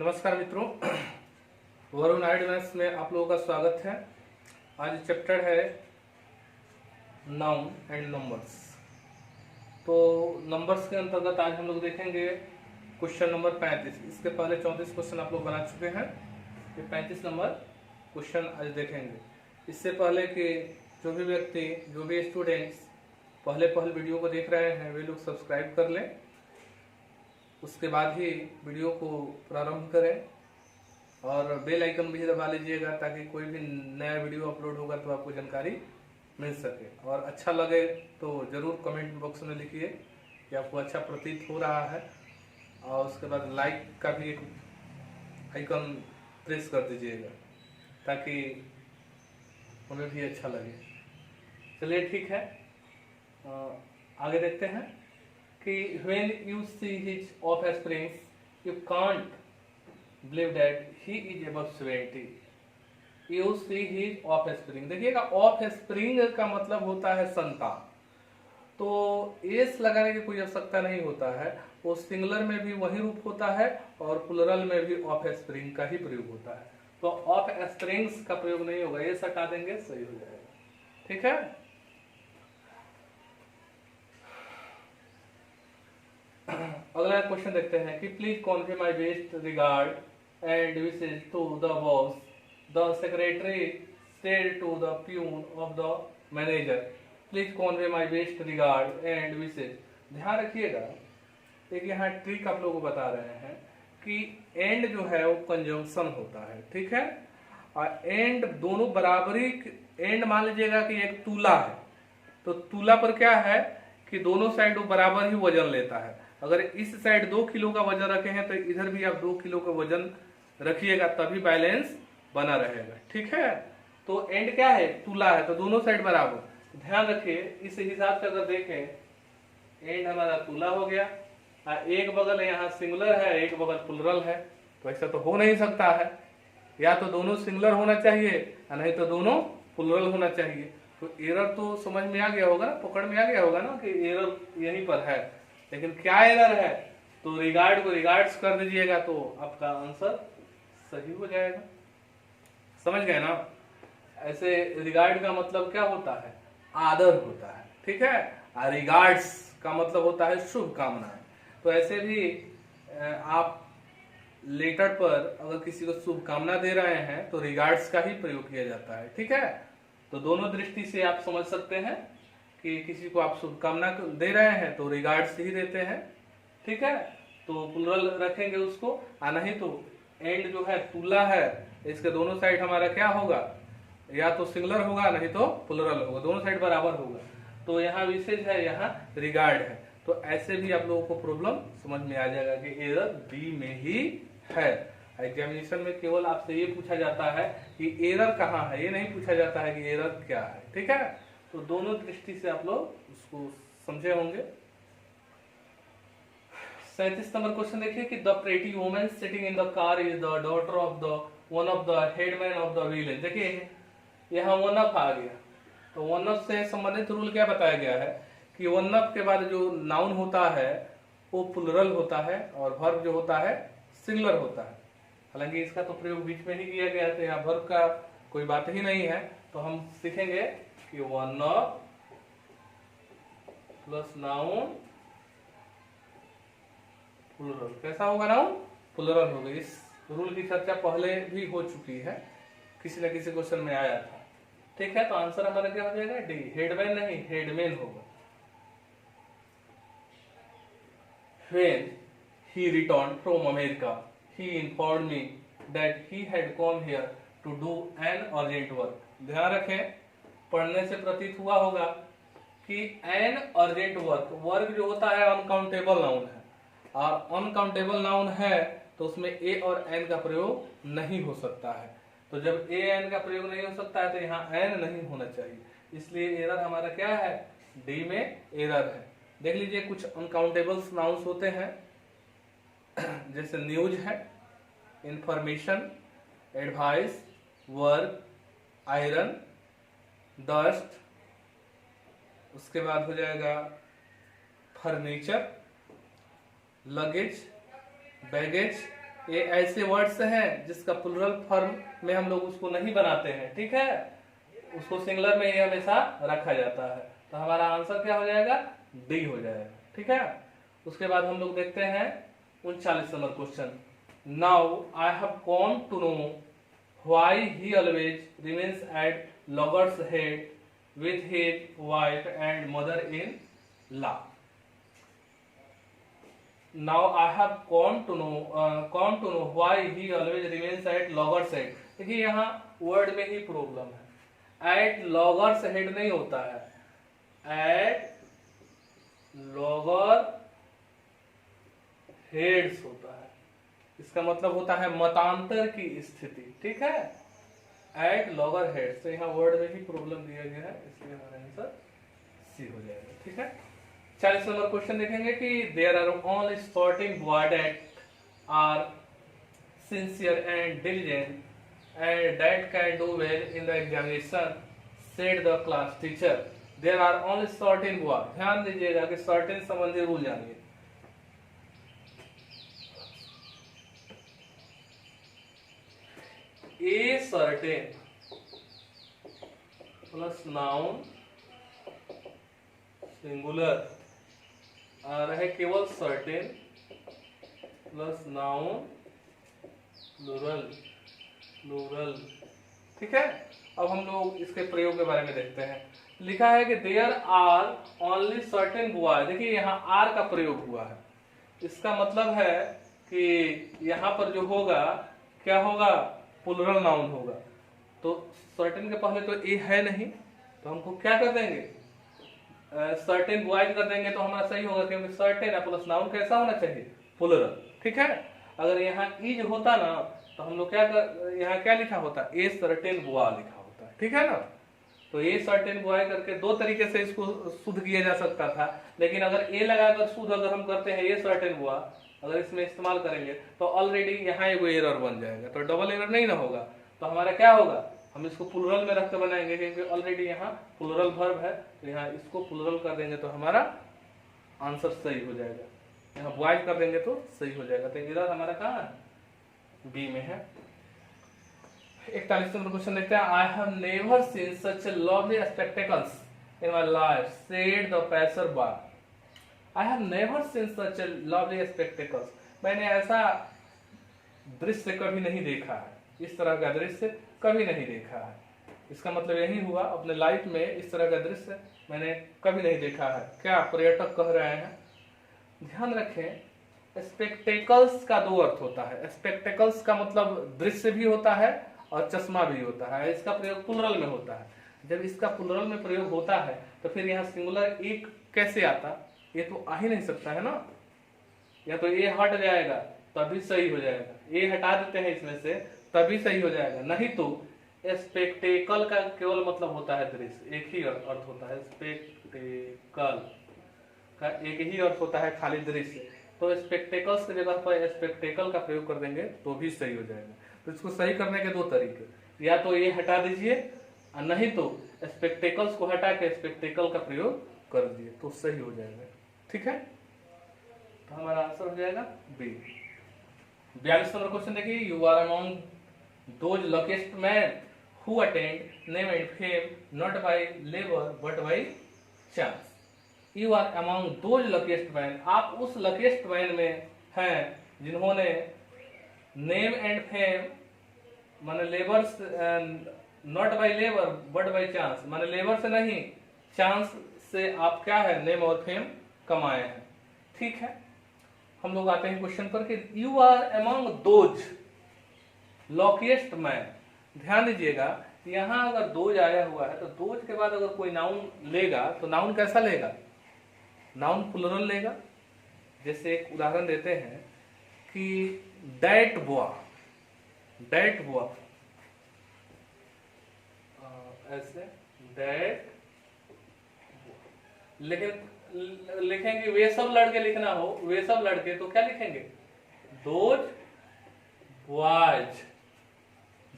नमस्कार मित्रों, वरुण एडवांस में आप लोगों का स्वागत है। आज चैप्टर है नाउन एंड नंबर्स। तो नंबर्स के अंतर्गत आज हम लोग देखेंगे क्वेश्चन नंबर 35। इसके पहले 34 क्वेश्चन आप लोग बना चुके हैं, ये 35 नंबर क्वेश्चन आज देखेंगे। इससे पहले कि जो भी व्यक्ति, जो भी स्टूडेंट्स पहले वीडियो को देख रहे हैं वे लोग सब्सक्राइब कर लें, उसके बाद ही वीडियो को प्रारंभ करें और बेल आइकन भी दबा लीजिएगा ताकि कोई भी नया वीडियो अपलोड होगा तो आपको जानकारी मिल सके। और अच्छा लगे तो ज़रूर कमेंट बॉक्स में लिखिए कि आपको अच्छा प्रतीत हो रहा है, और उसके बाद लाइक का भी एक आइकन प्रेस कर दीजिएगा ताकि हमें भी अच्छा लगे। चलिए ठीक है, आगे देखते हैं कि when you see his offsprings, you can't believe that he is above 70. You see his offspring। देखिएगा, offspring का मतलब होता है संतान, तो एस लगाने की कोई आवश्यकता नहीं होता है। वो सिंगुलर में भी वही रूप होता है और प्लुरल में भी ऑफस्प्रिंग का ही प्रयोग होता है। तो ऑफस्प्रिंग्स का प्रयोग नहीं होगा, एस हटा देंगे, सही हो जाएगा। ठीक है, अगला क्वेश्चन देखते हैं कि please convey my best regard and wishes to the boss. The secretary said to the peon of the manager, please convey my best regard and wishes. ध्यान रखिएगा, एक यहाँ ट्रिक आप लोगों को बता रहे हैं कि एंड जो है वो कंजंक्शन होता है। ठीक है, और एंड दोनों बराबरी। एंड मान लीजिएगा कि एक तुला है, तो तुला पर क्या है कि दोनों साइड वो बराबर ही वजन लेता है। अगर इस साइड 2 किलो का वजन रखे हैं तो इधर भी आप 2 किलो का वजन रखिएगा, तभी बैलेंस बना रहेगा। ठीक है, तो एंड क्या है, तुला है, तो दोनों साइड बराबर। ध्यान रखिए, इस हिसाब से अगर देखें, एंड हमारा तुला हो गया, एक बगल यहाँ सिंगुलर है, एक बगल प्लुरल है, तो ऐसा तो हो नहीं सकता है। या तो दोनों सिंगुलर होना चाहिए या नहीं तो दोनों प्लुरल होना चाहिए। तो एरर तो समझ में आ गया होगा ना, पकड़ में आ गया होगा ना कि एरर यहीं पर है। लेकिन क्या एरर है, तो रिगार्ड को रिगार्ड्स कर दीजिएगा तो आपका आंसर सही हो जाएगा। समझ गए ना। ऐसे रिगार्ड का मतलब क्या होता है, आदर होता है। ठीक है, रिगार्ड्स का मतलब होता है शुभकामनाएं। तो ऐसे भी आप लेटर पर अगर किसी को शुभकामना दे रहे हैं तो रिगार्ड्स का ही प्रयोग किया जाता है। ठीक है, तो दोनों दृष्टि से आप समझ सकते हैं कि किसी को आप शुभकामना दे रहे हैं तो रिगार्ड्स ही देते हैं। ठीक है, तो प्लुरल रखेंगे उसको, और नहीं तो एंड जो है तुला है, इसके दोनों साइड हमारा क्या होगा, या तो सिंगुलर होगा नहीं तो प्लुरल होगा, दोनों साइड बराबर होगा। तो यहाँ विशेष है, यहाँ रिगार्ड है। तो ऐसे भी आप लोगों को प्रॉब्लम समझ में आ जाएगा कि एरर बी में ही है। एग्जामिनेशन में केवल आपसे ये पूछा जाता है कि एरर कहाँ है, ये नहीं पूछा जाता है कि एरर क्या है। ठीक है, तो दोनों दृष्टि से आप लोग उसको समझे होंगे। 37 नंबर क्वेश्चन देखिए कि the pretty woman sitting in the car is the daughter of the one of the headman of the village. देखिए यहाँ वन ऑफ आ गया, तो वन ऑफ से संबंधित रूल क्या बताया गया है कि वन ऑफ के बाद जो नाउन होता है वो प्लुरल होता है और वर्ब जो होता है सिंगुलर होता है। हालांकि इसका तो प्रयोग बीच में ही किया गया है, तो यहाँ वर्ब का कोई बात ही नहीं है। तो हम सीखेंगे कि one of plus noun plural कैसा होगा, नाउन प्लुरल होगा। इस रूल की चर्चा पहले भी हो चुकी है, किसी न किसी क्वेश्चन में आया था। ठीक है, तो आंसर हमारा क्या हो जाएगा, डी। हेडमैन नहीं, हेडमैन होगा। When he returned from America, he informed me that he had come here to do an urgent work। ध्यान रखें, पढ़ने से प्रतीत हुआ होगा कि एन अर्जेंट वर्क, वर्क जो होता है अनकाउंटेबल नाउन है, और अनकाउंटेबल नाउन है तो उसमें ए और एन का प्रयोग नहीं हो सकता है। तो जब ए एन का प्रयोग नहीं हो सकता है तो यहाँ एन नहीं होना चाहिए, इसलिए एरर हमारा क्या है, डी में एरर है। देख लीजिए, कुछ अनकाउंटेबल्स नाउन्स होते हैं जैसे न्यूज है, information, advice, work, iron, dust, उसके बाद हो जाएगा फर्नीचर, लगेज, बैगेज, ये ऐसे वर्ड्स हैं जिसका प्लुरल फॉर्म में हम लोग उसको नहीं बनाते हैं, ठीक है, उसको सिंगुलर में ये हमेशा रखा जाता है। तो हमारा आंसर क्या हो जाएगा, डी हो जाएगा, ठीक है। उसके बाद हम लोग देखते हैं 39 number question. Now I have come to know why he always remains at loggers head with his wife and mother in law. Now I have come to know why he always remains at logger's head. देखिए यहाँ word में ही problem है, eight loggers head नहीं होता है, eight logger heads होता है। इसका मतलब होता है मतांतर की स्थिति, ठीक है, एट लॉगर हेड। तो यहाँ वर्ड में ही प्रॉब्लम दिया गया है, इसलिए हमारा आंसर सी हो जाएगा, ठीक है। 40 नंबर क्वेश्चन देखेंगे कि there are only sporting boy that are sincere and diligent and that can do well in the examination said the class teacher. There are only certain boy, ध्यान दीजिएगा कि certain संबंधी रूल जानिए। A certain plus noun singular आ रहा है केवल certain plus noun plural, plural, ठीक है। अब हम लोग इसके प्रयोग के बारे में देखते हैं। लिखा है कि there are only certain boy, देखिए यहाँ आर का प्रयोग हुआ है, इसका मतलब है कि यहाँ पर जो होगा क्या होगा, प्लूरल नाउन होगा। तो सर्टेन के पहले तो ए है नहीं, तो हमको क्या कर देंगे, सर्टेन बॉयज कर देंगे, तो हमारा सही होगा, क्योंकि सर्टेन प्लस नाउन कैसा होना चाहिए, प्लूरल, ठीक है। अगर यहाँ इज होता ना तो हम लोग क्या कर, यहाँ क्या लिखा होता, ए सर्टेन बॉय लिखा होता है, ठीक है ना। तो ए सर्टेन बॉय करके दो तरीके से इसको शुद्ध किया जा सकता था, लेकिन अगर ए लगाकर शुद्ध अगर हम करते हैं ए सर्टेन बॉय, अगर इसमें इस्तेमाल करेंगे तो ऑलरेडी यहाँ एगो एरर बन जाएगा, तो डबल एरर नहीं ना होगा। तो हमारा क्या होगा, हम इसको प्लूरल में रख के बनाएंगे, क्योंकि ऑलरेडी यहाँ प्लूरल वर्ब है, तो यहाँ इसको प्लूरल कर देंगे तो हमारा आंसर सही हो जाएगा। यहाँ बॉयज कर देंगे तो सही हो जाएगा। तो एरर हमारा कहाँ है, बी में है। 41 नंबर क्वेश्चन देखते हैं। I have never seen such lovely spectacles in my life said the passer by. I have never seen such a lovely spectacles. मैंने ऐसा दृश्य कभी नहीं देखा है, इस तरह का दृश्य कभी नहीं देखा है। इसका मतलब यही हुआ, अपने लाइफ में इस तरह का दृश्य मैंने कभी नहीं देखा है। क्या पर्यटक कह रहे हैं, ध्यान रखें, स्पेक्टेकल्स का दो अर्थ होता है। स्पेक्टेकल्स का मतलब दृश्य भी होता है और चश्मा भी होता है। इसका प्रयोग प्लुरल में होता है। जब इसका प्लुरल में प्रयोग होता है तो फिर यहाँ सिंगुलर एक कैसे आता, ये तो आ ही नहीं सकता है ना। या तो ए हट जाएगा तभी सही हो जाएगा, ए हटा देते हैं इसमें से तभी सही हो जाएगा, नहीं तो स्पेक्टेकल का केवल मतलब होता है दृश्य, एक ही अर्थ होता है। स्पेक्टेकल का एक ही अर्थ होता है, खाली दृश्य। तो स्पेक्टेकल्स की जगह पर स्पेक्टेकल का प्रयोग कर देंगे तो भी सही हो जाएगा। तो इसको सही करने के दो तरीके, या तो ये हटा दीजिए और नहीं तो स्पेक्टेकल्स को हटा के स्पेक्टेकल का प्रयोग कर दिए तो सही हो जाएगा, ठीक है। तो हमारा आंसर हो जाएगा बी। 42 नंबर क्वेश्चन देखिए। You are among those luckiest man who attained name and fame not by labour but by chance. You are among those luckiest man, आप उस लकीस्ट मैन में हैं जिन्होंने नेम एंड फेम माने labour, not by labour but by chance, माने labour से नहीं chance से आप क्या है, नेम और फेम कमाए हैं, ठीक है। हम लोग आते हैं क्वेश्चन पर कि you are among those luckiest man. ध्यान दीजिएगा, यहां अगर दोज आया हुआ है तो दोज के बाद अगर कोई नाउन लेगा तो नाउन कैसा लेगा, नाउन प्लुरल लेगा। जैसे एक उदाहरण देते हैं कि दैट बॉय, दैट बॉय, ऐसे दैट, लेकिन लिखेंगे वे सब लड़के लिखना हो, वे सब लड़के, तो क्या लिखेंगे, दोज बॉयज,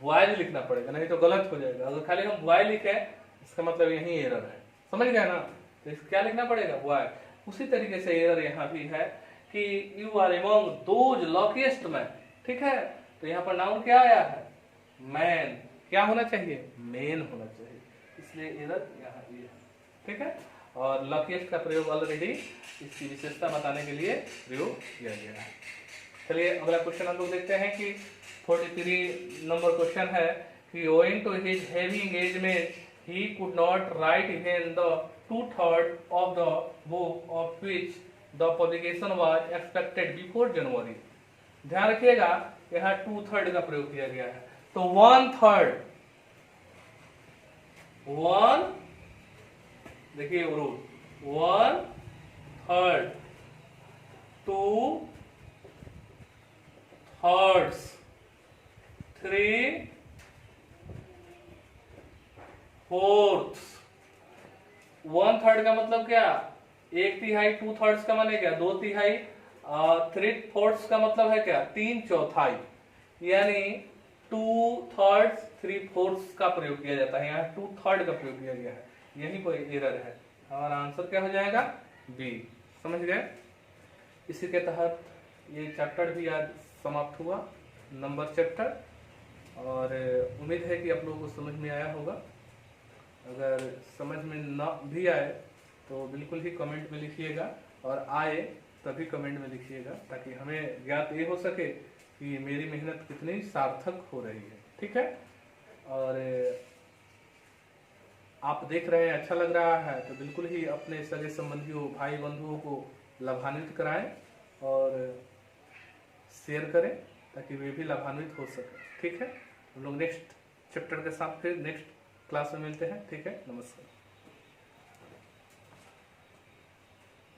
बॉयज लिखना पड़ेगा, नहीं तो गलत हो जाएगा। अगर खाली हम बॉय लिखे इसका मतलब यही एरर है, समझ गए ना। तो इसको क्या लिखना पड़ेगा, बॉय। उसी तरीके से एरर यहाँ भी है कि you are among those luckiest man, ठीक है, तो यहाँ पर नाउन क्या आया है? मैन। क्या होना चाहिए? मेन होना चाहिए, इसलिए एरर यहाँ ये है। ठीक है, और लकीस्ट का प्रयोग ऑलरेडी इसकी विशेषता बताने के लिए प्रयोग किया गया है। चलिए अगला क्वेश्चन हम लोग देखते हैं कि 43 नंबर क्वेश्चन है कि owing to his heavy engagement he could not write even the 2/3 of the book of which the publication was expected before January। ध्यान रखिएगा यहाँ 2/3 का प्रयोग किया गया है, तो 1/3 देखिए रूल 1/3 2/3 3/4 1/3 का मतलब क्या? 1/3, 2/3 का माने क्या? 2/3, 3/4 का मतलब है क्या? 3/4, यानी 2/3 3/4 का प्रयोग किया जाता है, यहाँ 2/3 का प्रयोग किया गया है, यही कोई एरर है। हमारा आंसर क्या हो जाएगा? बी। समझ गए? इसी के तहत ये चैप्टर भी आज समाप्त हुआ, नंबर चैप्टर, और उम्मीद है कि आप लोगों को समझ में आया होगा। अगर समझ में ना भी आए तो बिल्कुल ही कमेंट में लिखिएगा, और आए तभी कमेंट में लिखिएगा, ताकि हमें ज्ञात ये हो सके कि मेरी मेहनत कितनी सार्थक हो रही है। ठीक है, और आप देख रहे हैं अच्छा लग रहा है तो बिल्कुल ही अपने सगे संबंधियों, भाई बंधुओं को लाभान्वित कराएं और शेयर करें, ताकि वे भी लाभान्वित हो सके। ठीक है, हम लोग नेक्स्ट चैप्टर के साथ फिर नेक्स्ट क्लास में मिलते हैं। ठीक है, नमस्कार।